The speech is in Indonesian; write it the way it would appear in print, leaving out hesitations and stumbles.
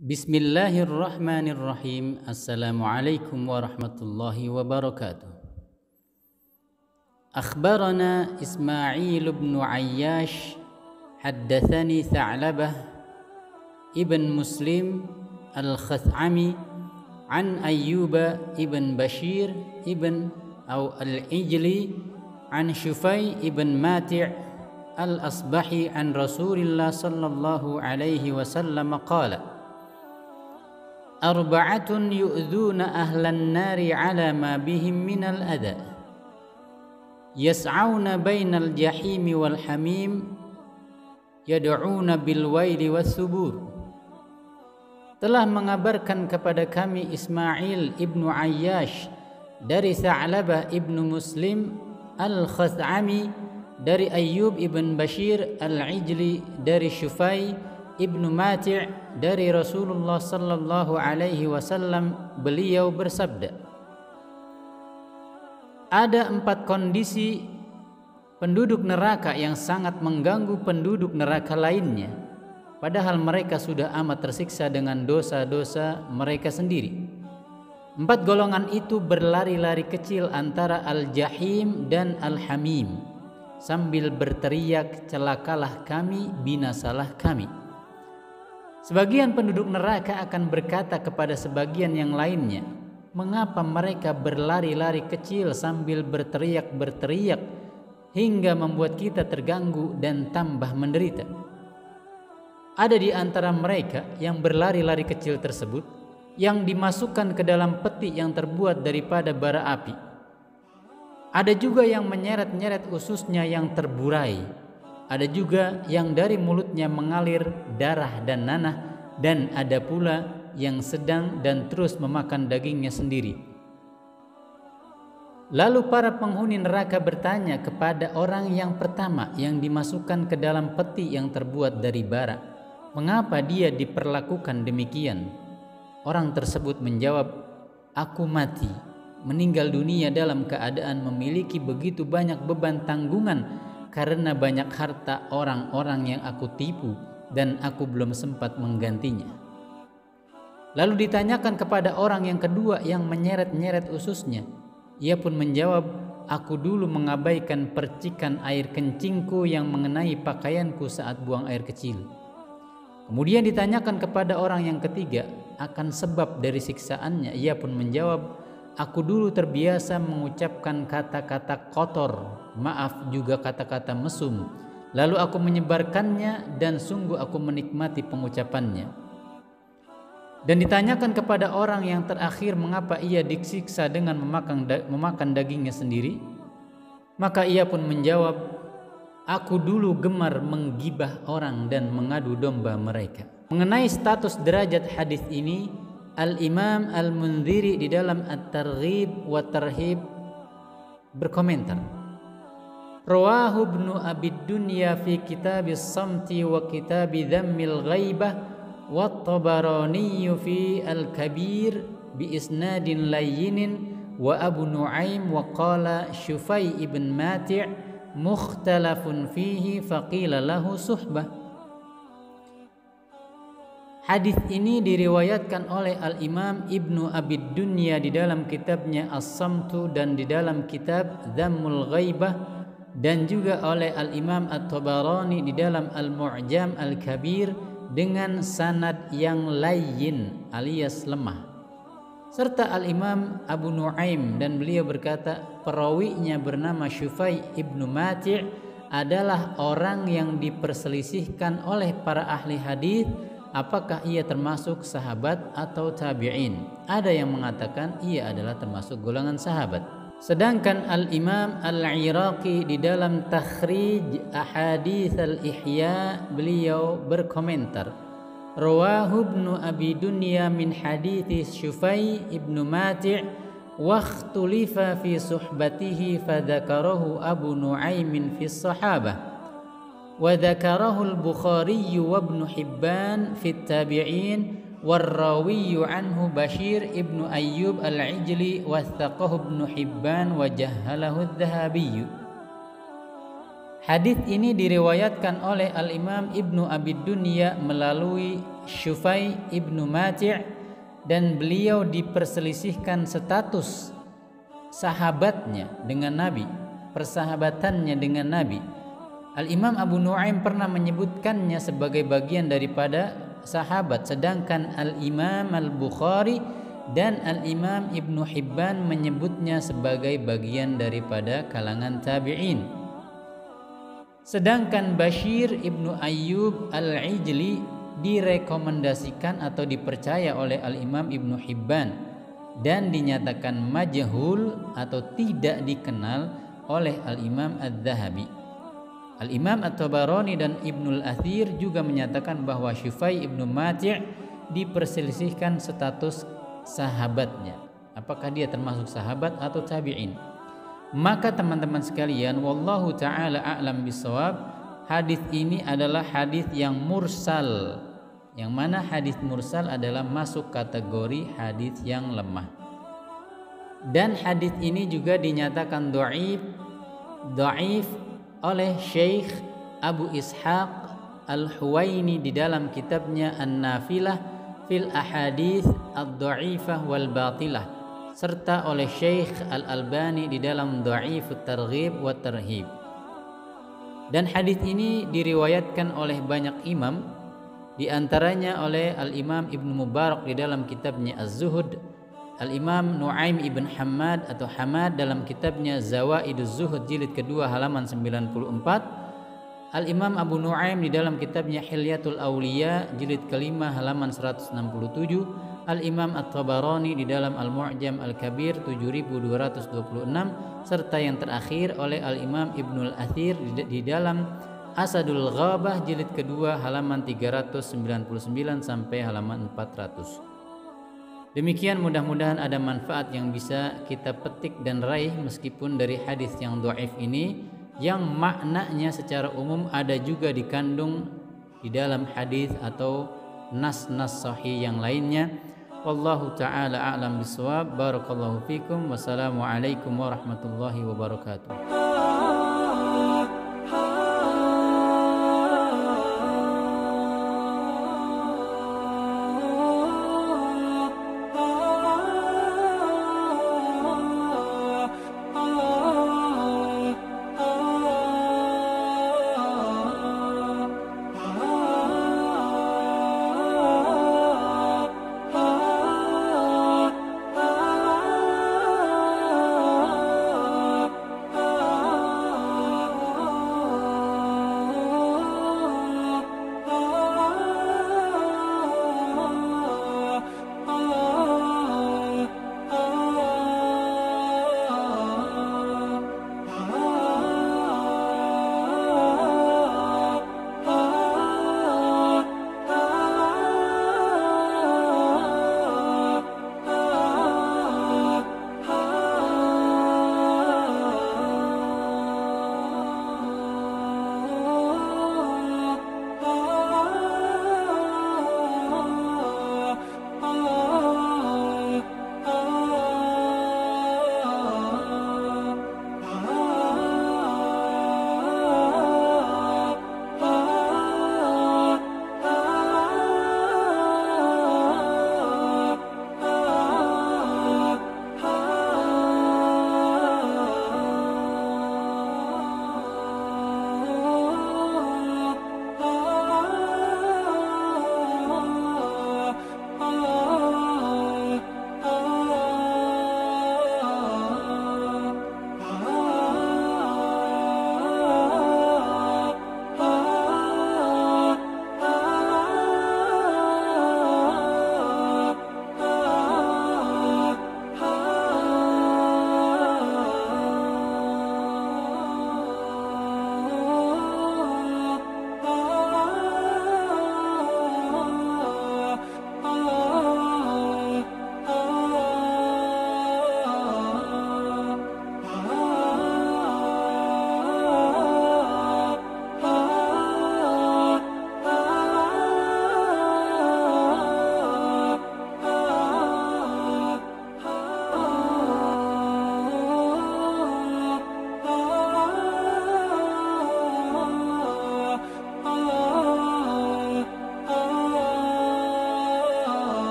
Bismillahirrahmanirrahim. Assalamualaikum warahmatullahi wabarakatuh. Akhbarana Ismail ibn Ayyash haddathani Tha'labah ibn Muslim al-Khath'ami an Ayyuba ibn Bashir ibn al-Ijli an Shufay ibn Mati' al-Asbahi an Rasulillah sallallahu alaihi wasallam qala Arba'atun yu'dhuna ahlan nari ala ma bihim minal adha yas'auna bainal jahimi wal hamim yad'una bil waili was subur. Telah mengabarkan kepada kami Ismail ibnu Ayyash dari Tha'labah ibnu Muslim al-Khath'ami dari Ayyub ibn Bashir al-Ijli dari Shufay ibnu Mati' dari Rasulullah sallallahu alaihi wasallam, beliau bersabda, ada 4 kondisi penduduk neraka yang sangat mengganggu penduduk neraka lainnya, padahal mereka sudah amat tersiksa dengan dosa-dosa mereka sendiri. 4 golongan itu berlari-lari kecil antara al-jahim dan al-hamim sambil berteriak, celakalah kami, binasalah kami. Sebagian penduduk neraka akan berkata kepada sebagian yang lainnya, mengapa mereka berlari-lari kecil sambil berteriak-berteriak hingga membuat kita terganggu dan tambah menderita? Ada di antara mereka yang berlari-lari kecil tersebut yang dimasukkan ke dalam peti yang terbuat daripada bara api. Ada juga yang menyeret-nyeret ususnya yang terburai. Ada juga yang dari mulutnya mengalir darah dan nanah, dan ada pula yang sedang dan terus memakan dagingnya sendiri. Lalu para penghuni neraka bertanya kepada orang yang pertama yang dimasukkan ke dalam peti yang terbuat dari bara, mengapa dia diperlakukan demikian? Orang tersebut menjawab, aku mati, meninggal dunia dalam keadaan memiliki begitu banyak beban tanggungan karena banyak harta orang-orang yang aku tipu dan aku belum sempat menggantinya. Lalu ditanyakan kepada orang yang kedua yang menyeret-nyeret ususnya. Ia pun menjawab, aku dulu mengabaikan percikan air kencingku yang mengenai pakaianku saat buang air kecil. Kemudian ditanyakan kepada orang yang ketiga akan sebab dari siksaannya. Ia pun menjawab, aku dulu terbiasa mengucapkan kata-kata kotor, maaf juga kata-kata mesum. Lalu aku menyebarkannya dan sungguh aku menikmati pengucapannya. Dan ditanyakan kepada orang yang terakhir mengapa ia disiksa dengan memakan dagingnya sendiri. Maka ia pun menjawab, aku dulu gemar menggibah orang dan mengadu domba mereka. Mengenai status derajat hadis ini, Al-Imam Al-Mundhiri di dalam At-Targhib wa Tarhib berkomentar, Rawahu Ibnu Abi Dunya fi Kitabis Samti wa Kitabi Dhammil Ghaibah wa Tabarani fi Al-Kabir bi isnadin layyinin wa Abu Nuaim wa qala Shufay ibn Mati' mukhtalafun fihi faqila lahu suhbah. Hadis ini diriwayatkan oleh Al-Imam Ibnu Abi Dunya di dalam kitabnya As-Samtu dan di dalam kitab Dhammul Ghaibah, dan juga oleh Al-Imam At-Tabarani di dalam Al-Mu'jam Al-Kabir dengan sanad yang layyin alias lemah. Serta Al-Imam Abu Nuaim, dan beliau berkata perawinya bernama Shufay ibnu Mati' adalah orang yang diperselisihkan oleh para ahli hadis apakah ia termasuk sahabat atau tabi'in. Ada yang mengatakan ia adalah termasuk golongan sahabat. Sedangkan Al-Imam Al-Iraqi di dalam Takhrij Ahadits Al-Ihya, beliau berkomentar, Rawahu Ibnu Abi Dunya min hadits Shufay ibnu Mati' wa ikhtulifa fi suhbatihi fadzakarahu Abu Nuaim fi sahabah. وذكره البخاري وابن حبان في التابعين والراوي عنه بشير ابن أيوب العجلي وثقه ابن حبان وجهله الذهبي. Hadis ini diriwayatkan oleh Al-Imam Ibnu Abi Dunya melalui Syufai ibnu Mati' dan beliau diperselisihkan status sahabatnya dengan Nabi, persahabatannya dengan Nabi. Al-Imam Abu Nu'aim pernah menyebutkannya sebagai bagian daripada sahabat, sedangkan Al-Imam Al-Bukhari dan Al-Imam Ibnu Hibban menyebutnya sebagai bagian daripada kalangan tabi'in. Sedangkan Bashir Ibnu Ayyub Al-Ijli direkomendasikan atau dipercaya oleh Al-Imam Ibnu Hibban dan dinyatakan majhul atau tidak dikenal oleh Al-Imam Adz-Dzahabi. Al-Imam At-Tabarani dan Ibnul Athir juga menyatakan bahwa Syufai ibnu Mati' diperselisihkan status sahabatnya, apakah dia termasuk sahabat atau tabi'in. Maka teman-teman sekalian, wallahu ta'ala a'lam bissawab, hadis ini adalah hadis yang mursal, yang mana hadis mursal adalah masuk kategori hadis yang lemah. Dan hadis ini juga dinyatakan dhaif oleh Syekh Abu Ishaq Al-Huwaini di dalam kitabnya An-Nafilah fil Ahadits Ad-Dha'ifah wal Batilah, serta oleh Syekh Al-Albani di dalam Dha'ifut Targhib wa Tarhib. Dan hadis ini diriwayatkan oleh banyak imam, di antaranya oleh Al-Imam Ibnu Mubarak di dalam kitabnya Az-Zuhud, Al-Imam Nu'aim ibn Hammad atau Hamad dalam kitabnya Zawaiduz Zuhud jilid kedua halaman 94, Al-Imam Abu Nu'aim di dalam kitabnya Hilyatul Awliya jilid kelima halaman 167, Al-Imam At-Tabarani di dalam Al-Mu'jam Al-Kabir 7226, serta yang terakhir oleh Al-Imam Ibnul Athir di dalam Asadul Ghabah jilid kedua halaman 399 sampai halaman 400. Demikian, mudah-mudahan ada manfaat yang bisa kita petik dan raih meskipun dari hadis yang dhaif ini, yang maknanya secara umum ada juga dikandung di dalam hadis atau nas-nas sahih yang lainnya. Wallahu ta'ala a'lam bishawab. Barakallahu fikum. Wassalamualaikum warahmatullahi wabarakatuh.